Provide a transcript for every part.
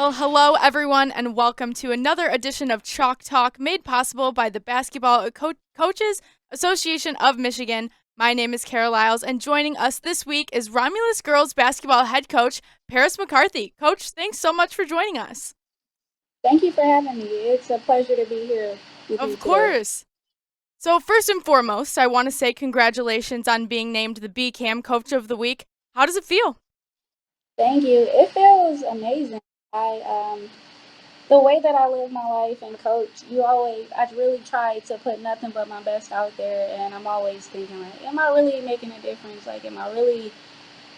Well, hello everyone, and welcome to another edition of Chalk Talk, made possible by the Basketball Coaches Association of Michigan. My name is Kara Liles, and joining us this week is Romulus girls basketball head coach Paris McCarthy. Coach, thanks so much for joining us. Thank you for having me. It's a pleasure to be here with you Of today. course. So, first and foremost, I want to say congratulations on being named the BCAM Coach of the Week. How does it feel? Thank you. It feels amazing. The way that I live my life and coach, I really try to put nothing but my best out there, and I'm always thinking like, am I really making a difference? Like, am I really,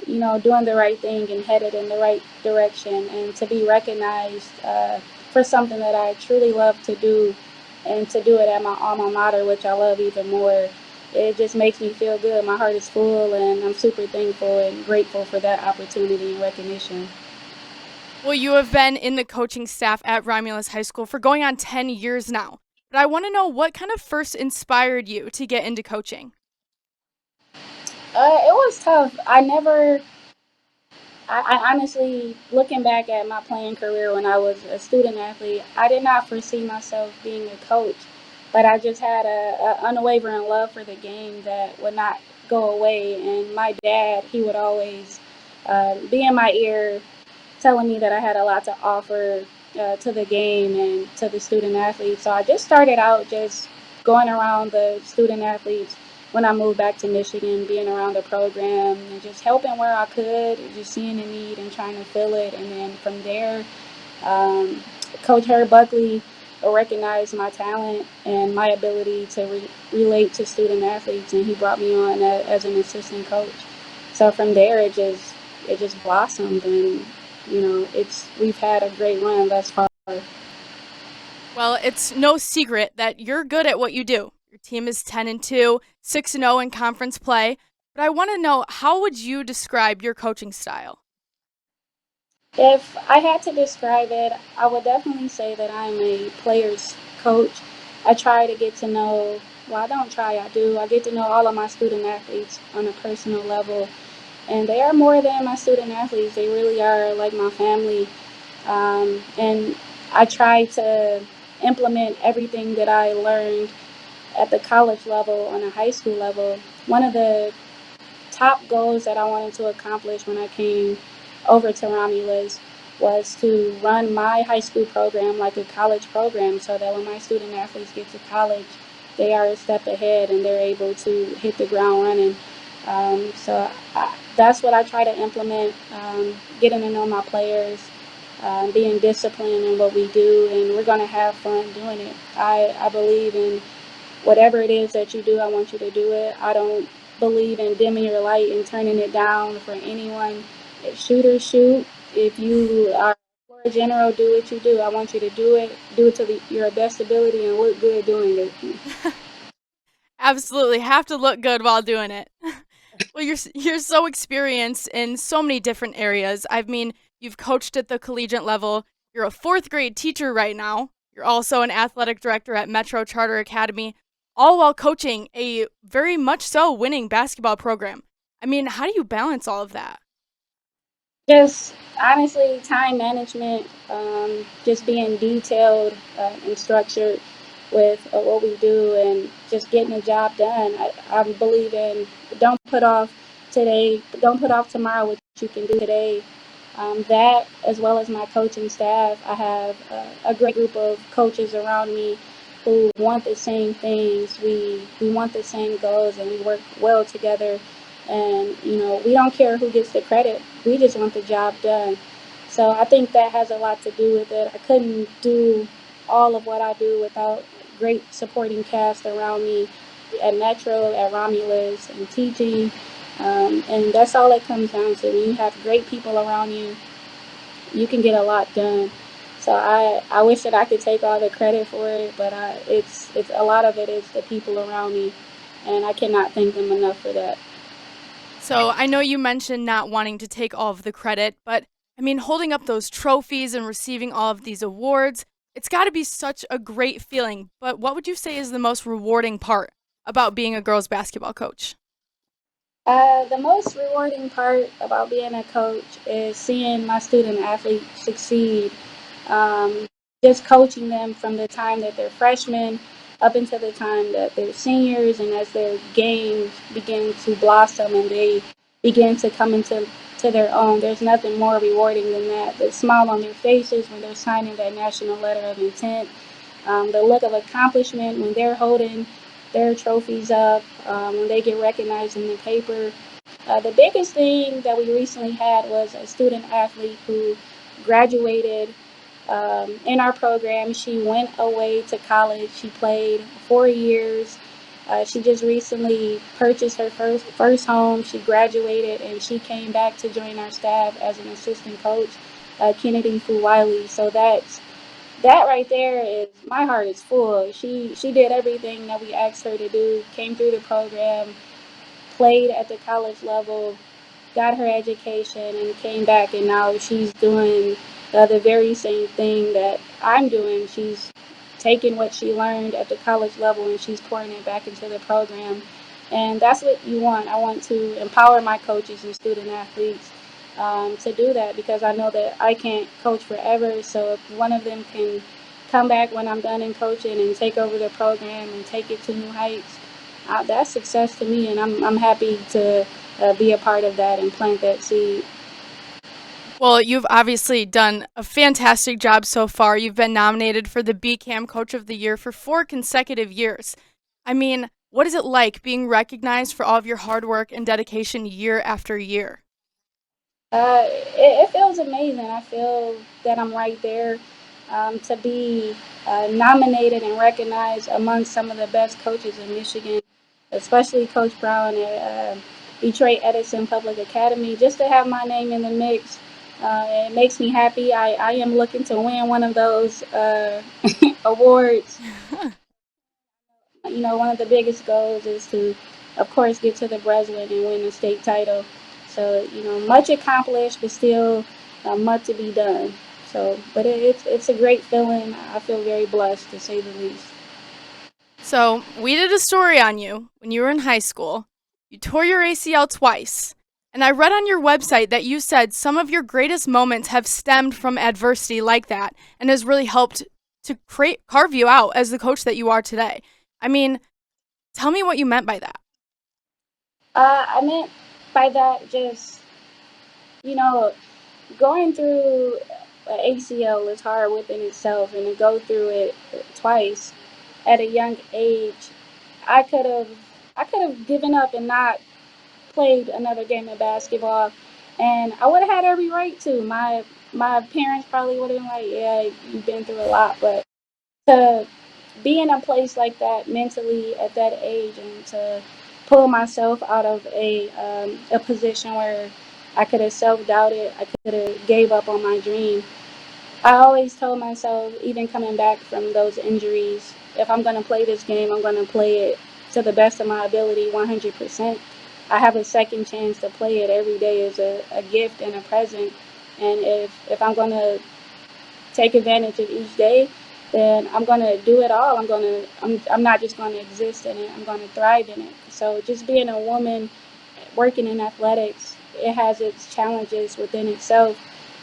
doing the right thing and headed in the right direction? And to be recognized for something that I truly love to do, and to do it at my alma mater, which I love even more. It just makes me feel good. My heart is full, and I'm super thankful and grateful for that opportunity and recognition. Well, you have been in the coaching staff at Romulus High School for going on 10 years now. But I want to know what kind of first inspired you to get into coaching? It was tough. I honestly, looking back at my playing career when I was a student athlete, I did not foresee myself being a coach, but I just had a unwavering love for the game that would not go away. And my dad, he would always be in my ear, telling me that I had a lot to offer to the game and to the student athletes. So I just started out just going around the student athletes when I moved back to Michigan, being around the program and just helping where I could, just seeing the need and trying to fill it. And then from there, um, Coach Herb Buckley recognized my talent and my ability to relate to student athletes, and he brought me on as an assistant coach. So from there, it just blossomed, and it's we've had a great run thus far. Well, it's no secret that you're good at what you do. Your team is 10-2, 6-0 in conference play. But I want to know, how would you describe your coaching style? If I had to describe it, I would definitely say that I'm a player's coach. I try to get to know, well, I don't try, I do. I get to know all of my student athletes on a personal level. And they are more than my student athletes. They really are like my family. And I try to implement everything that I learned at the college level on a high school level. One of the top goals that I wanted to accomplish when I came over to Romulus was to run my high school program like a college program, so that when my student athletes get to college, they are a step ahead and they're able to hit the ground running. That's what I try to implement, getting to know my players, being disciplined in what we do, and we're going to have fun doing it. I believe in whatever it is that you do, I want you to do it. I don't believe in dimming your light and turning it down for anyone. If shoot or shoot. If you are a general, do what you do. I want you to do it to your best ability, and look good doing it. Absolutely, have to look good while doing it. Well, you're so experienced in so many different areas. I mean, you've coached at the collegiate level. You're a fourth grade teacher right now. You're also an athletic director at Metro Charter Academy, all while coaching a very much so winning basketball program. I mean, how do you balance all of that? Just honestly, time management, just being detailed and structured with what we do, and just getting the job done. I believe in don't put off today, don't put off tomorrow what you can do today. That, as well as my coaching staff, I have a great group of coaches around me who want the same things. We want the same goals, and we work well together. And we don't care who gets the credit. We just want the job done. So I think that has a lot to do with it. I couldn't do all of what I do without great supporting cast around me at Metro, at Romulus, and teaching. And that's all it comes down to. When you have great people around you, you can get a lot done. So I wish that I could take all the credit for it, but it's a lot of it is the people around me, and I cannot thank them enough for that. So I know you mentioned not wanting to take all of the credit, but I mean, holding up those trophies and receiving all of these awards, it's got to be such a great feeling. But what would you say is the most rewarding part about being a girls' basketball coach? The most rewarding part about being a coach is seeing my student athletes succeed, Um, just coaching them from the time that they're freshmen up until the time that they're seniors, and as their games begin to blossom and they begin to come into their own. There's nothing more rewarding than that. The smile on their faces when they're signing that national letter of intent, the look of accomplishment when they're holding their trophies up, when they get recognized in the paper. The biggest thing that we recently had was a student athlete who graduated in our program. She went away to college. She played 4 years. She just recently purchased her first home. She graduated and she came back to join our staff as an assistant coach, Kennedy Fu Wiley. So that right there is, my heart is full. She did everything that we asked her to do. Came through the program, played at the college level, got her education, and came back, and now she's doing the very same thing that I'm doing. She's taking what she learned at the college level and she's pouring it back into the program. And that's what you want. I want to empower my coaches and student athletes to do that, because I know that I can't coach forever. So if one of them can come back when I'm done in coaching and take over the program and take it to new heights, that's success to me, and I'm happy to be a part of that and plant that seed. Well, you've obviously done a fantastic job so far. You've been nominated for the BCAM Coach of the Year for 4 consecutive years. I mean, what is it like being recognized for all of your hard work and dedication year after year? It feels amazing. I feel that I'm right there to be nominated and recognized among some of the best coaches in Michigan, especially Coach Brown at Detroit Edison Public Academy. Just to have my name in the mix, it makes me happy. I am looking to win one of those awards. One of the biggest goals is to, of course, get to the Breslin and win the state title. So, much accomplished, but still much to be done. So, but it's a great feeling. I feel very blessed, to say the least. So, we did a story on you when you were in high school. You tore your ACL twice. And I read on your website that you said some of your greatest moments have stemmed from adversity like that and has really helped to carve you out as the coach that you are today. I mean, tell me what you meant by that. I meant by that just, you know, going through ACL is hard within itself, and to go through it twice at a young age, I could have I could have given up and not played another game of basketball, and I would have had every right to. My parents probably would have been like, "Yeah, you've been through a lot," but to be in a place like that mentally at that age, and to pull myself out of a position where I could have self doubted, I could have gave up on my dream. I always told myself, even coming back from those injuries, if I'm going to play this game, I'm going to play it to the best of my ability, 100%. I have a second chance to play it. Every day is a gift and a present. And if I'm going to take advantage of each day, then I'm going to do it all. I'm not just going to exist in it. I'm going to thrive in it. So just being a woman working in athletics, it has its challenges within itself.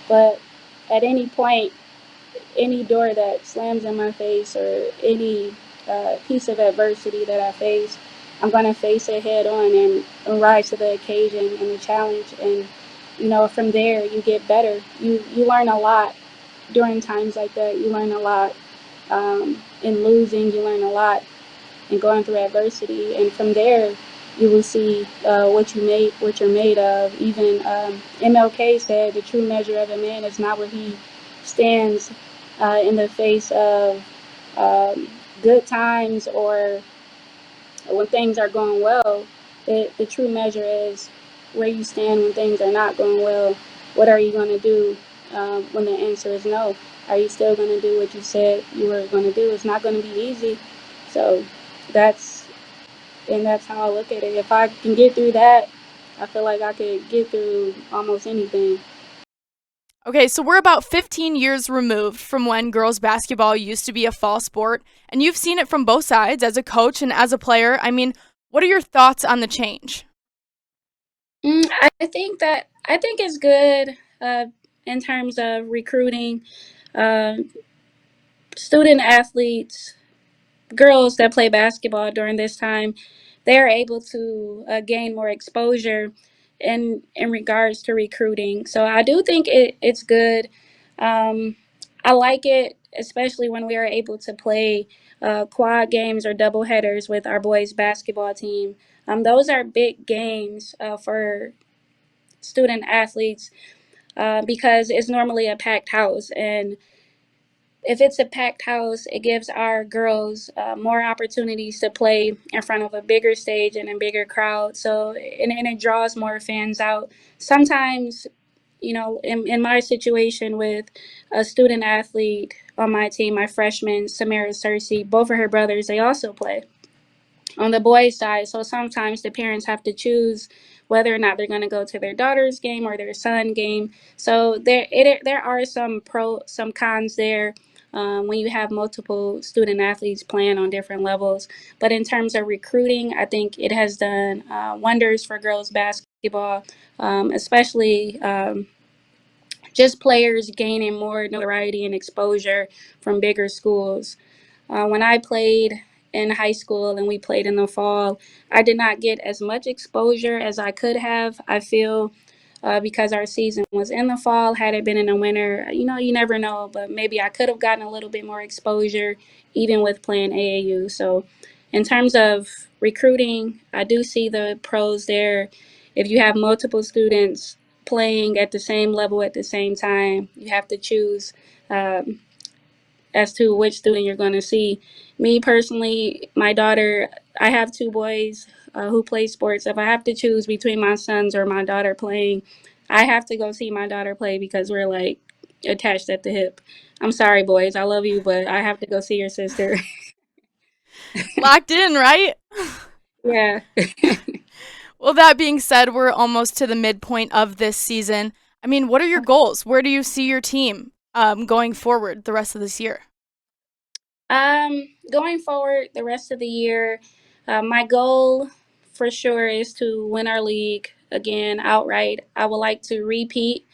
But at any point, any door that slams in my face, or any piece of adversity that I face, I'm going to face it head on and rise to the occasion and the challenge. And, from there, you get better. You learn a lot during times like that. You learn a lot in losing, you learn a lot in going through adversity. And from there, you will see what you're made of. Even MLK said the true measure of a man is not where he stands in the face of um, good times, or when things are going well. The true measure is where you stand when things are not going well. What are you going to do when the answer is no? Are you still going to do what you said you were going to do? It's not going to be easy. So that's that's how I look at it. If I can get through that, I feel like I could get through almost anything. Okay, so we're about 15 years removed from when girls basketball used to be a fall sport, and you've seen it from both sides as a coach and as a player. I mean, what are your thoughts on the change? I think it's good in terms of recruiting. Uh, Student athletes, girls that play basketball during this time, they are able to gain more exposure in regards to recruiting. So I do think it's good. Um, I like it, especially when we are able to play quad games or double headers with our boys basketball team. Those are big games for student athletes because it's normally a packed house, and if it's a packed house, it gives our girls more opportunities to play in front of a bigger stage and a bigger crowd. So, and it draws more fans out. Sometimes, in my situation with a student athlete on my team, my freshman, Samara Cersei, both of her brothers, they also play on the boys' side. So sometimes the parents have to choose whether or not they're going to go to their daughter's game or their son game. So there are some cons there when you have multiple student athletes playing on different levels. But in terms of recruiting, I think it has done wonders for girls basketball, especially. Just players gaining more notoriety and exposure from bigger schools. When I played in high school and we played in the fall, I did not get as much exposure as I could have. I feel because our season was in the fall. Had it been in the winter, you never know, but maybe I could have gotten a little bit more exposure even with playing AAU. So, in terms of recruiting, I do see the pros there. If you have multiple students playing at the same level at the same time, you have to choose. As to which student you're going to see. Me personally, my daughter, I have two boys who play sports. If I have to choose between my sons or my daughter playing, I have to go see my daughter play because we're like attached at the hip. I'm sorry, boys. I love you, but I have to go see your sister. Locked in, right? Yeah. Well, that being said, we're almost to the midpoint of this season. I mean, what are your goals? Where do you see your team going forward the rest of this year? Going forward the rest of the year, my goal for sure is to win our league again outright. I would like to repeat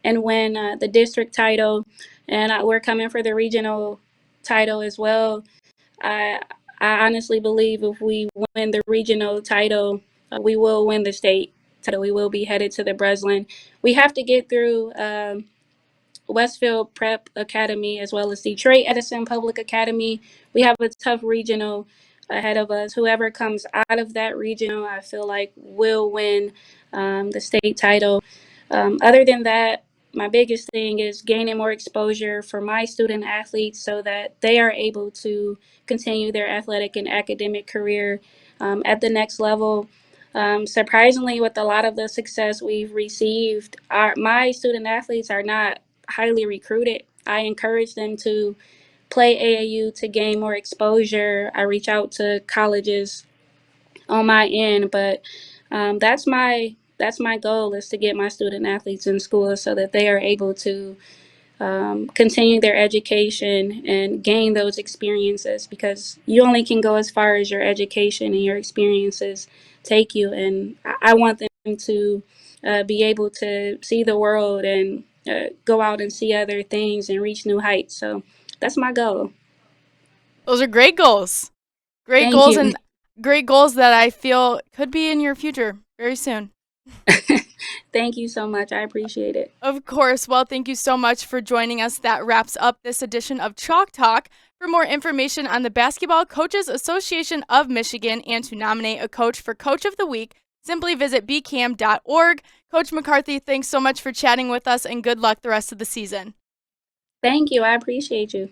and win the district title, and we're coming for the regional title as well. I I honestly believe if we win the regional title, we will win the state title. We will be headed to the Breslin. We have to get through. Westfield Prep Academy as well as Detroit Edison Public Academy. We have a tough regional ahead of us. Whoever comes out of that regional, I feel like will win the state title. Other than that, my biggest thing is gaining more exposure for my student athletes so that they are able to continue their athletic and academic career at the next level. Surprisingly, with a lot of the success we've received, my student athletes are not highly recruited. I encourage them to play AAU to gain more exposure. I reach out to colleges on my end, but that's my goal is to get my student athletes in school so that they are able to continue their education and gain those experiences because you only can go as far as your education and your experiences take you. And I want them to be able to see the world and go out and see other things and reach new heights. So that's my goal. Those are great goals. Great Thank goals you. and great goals that I feel could be in your future very soon. Thank you so much. I appreciate it. Of course. Well, thank you so much for joining us. That wraps up this edition of Chalk Talk. For more information on the Basketball Coaches Association of Michigan and to nominate a coach for Coach of the Week, simply visit bcam.org. Coach McCarthy, thanks so much for chatting with us and good luck the rest of the season. Thank you. I appreciate you.